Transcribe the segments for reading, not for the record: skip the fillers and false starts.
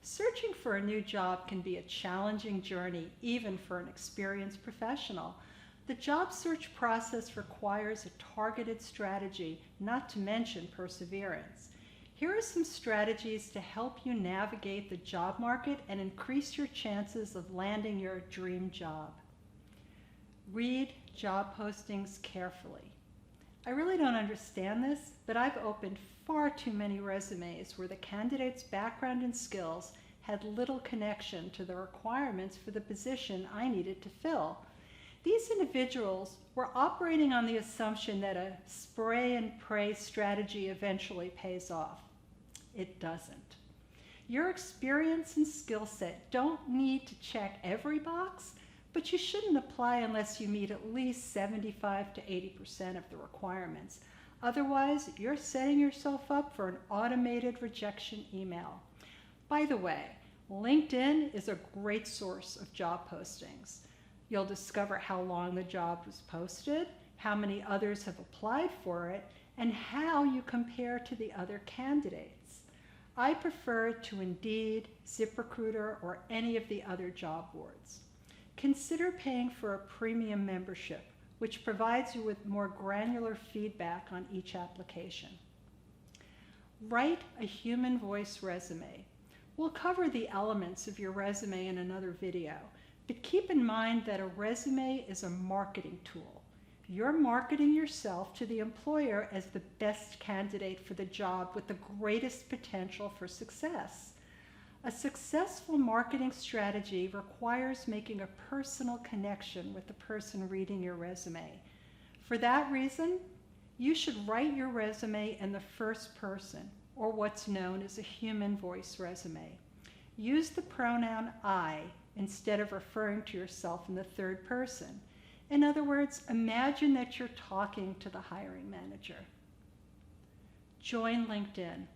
Searching for a new job can be a challenging journey, even for an experienced professional. The job search process requires a targeted strategy, not to mention perseverance. Here are some strategies to help you navigate the job market and increase your chances of landing your dream job. Read job postings carefully. I really don't understand this, but I've opened far too many resumes where the candidate's background and skills had little connection to the requirements for the position I needed to fill. These individuals were operating on the assumption that a spray and pray strategy eventually pays off. It doesn't. Your experience and skill set don't need to check every box, but you shouldn't apply unless you meet at least 75 to 80% of the requirements. Otherwise, you're setting yourself up for an automated rejection email. By the way, LinkedIn is a great source of job postings. You'll discover how long the job was posted, how many others have applied for it, and how you compare to the other candidates. I prefer to Indeed, ZipRecruiter, or any of the other job boards. Consider paying for a premium membership, which provides you with more granular feedback on each application. Write a human voice resume. We'll cover the elements of your resume in another video, but keep in mind that a resume is a marketing tool. You're marketing yourself to the employer as the best candidate for the job with the greatest potential for success. A successful marketing strategy requires making a personal connection with the person reading your resume. For that reason, you should write your resume in the first person, or what's known as a human voice resume. Use the pronoun I instead of referring to yourself in the third person. In other words, imagine that you're talking to the hiring manager. Join LinkedIn.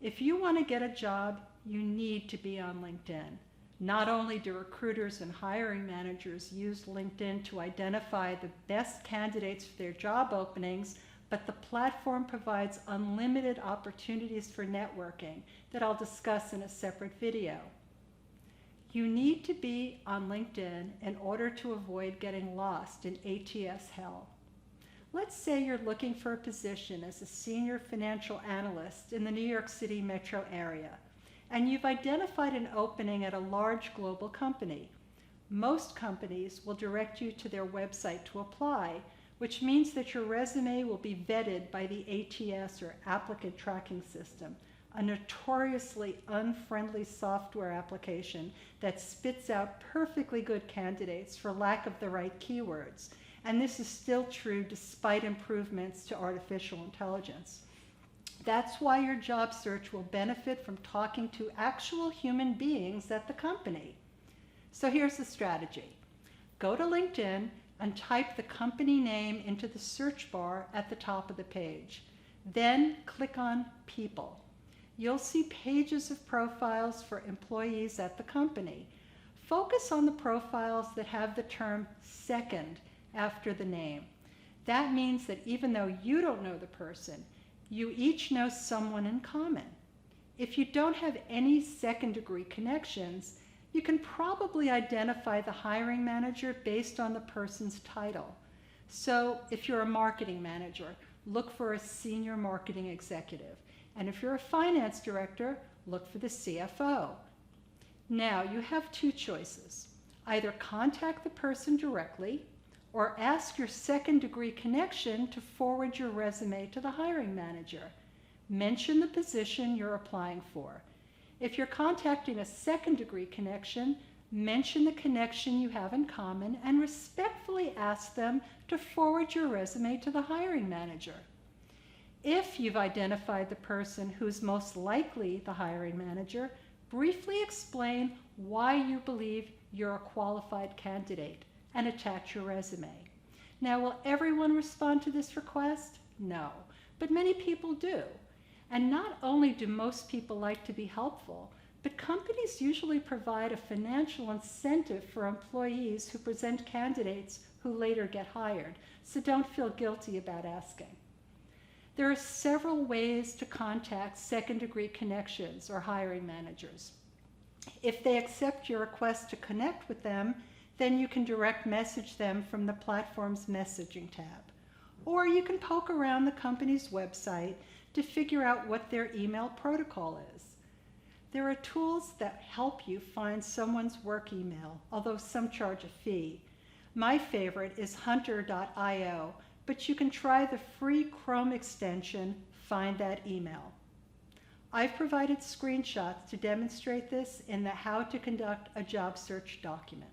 If you want to get a job, you need to be on LinkedIn. Not only do recruiters and hiring managers use LinkedIn to identify the best candidates for their job openings, but the platform provides unlimited opportunities for networking that I'll discuss in a separate video. You need to be on LinkedIn in order to avoid getting lost in ATS hell. Let's say you're looking for a position as a senior financial analyst in the New York City metro area, and you've identified an opening at a large global company. Most companies will direct you to their website to apply, which means that your resume will be vetted by the ATS, or Applicant Tracking System, a notoriously unfriendly software application that spits out perfectly good candidates for lack of the right keywords. And this is still true despite improvements to artificial intelligence. That's why your job search will benefit from talking to actual human beings at the company. So here's the strategy. Go to LinkedIn and type the company name into the search bar at the top of the page. Then click on People. You'll see pages of profiles for employees at the company. Focus on the profiles that have the term second after the name. That means that even though you don't know the person, you each know someone in common. If you don't have any second-degree connections, you can probably identify the hiring manager based on the person's title. So if you're a marketing manager, look for a senior marketing executive. And if you're a finance director, look for the CFO. Now, you have two choices. Either contact the person directly, or ask your second-degree connection to forward your resume to the hiring manager. Mention the position you're applying for. If you're contacting a second-degree connection, mention the connection you have in common and respectfully ask them to forward your resume to the hiring manager. If you've identified the person who's most likely the hiring manager, briefly explain why you believe you're a qualified candidate and attach your resume. Now, will everyone respond to this request? No, but many people do. And not only do most people like to be helpful, but companies usually provide a financial incentive for employees who present candidates who later get hired, so don't feel guilty about asking. There are several ways to contact second-degree connections or hiring managers. If they accept your request to connect with them, then you can direct message them from the platform's messaging tab. Or you can poke around the company's website to figure out what their email protocol is. There are tools that help you find someone's work email, although some charge a fee. My favorite is hunter.io, but you can try the free Chrome extension, Find That Email. I've provided screenshots to demonstrate this in the How to Conduct a Job Search document.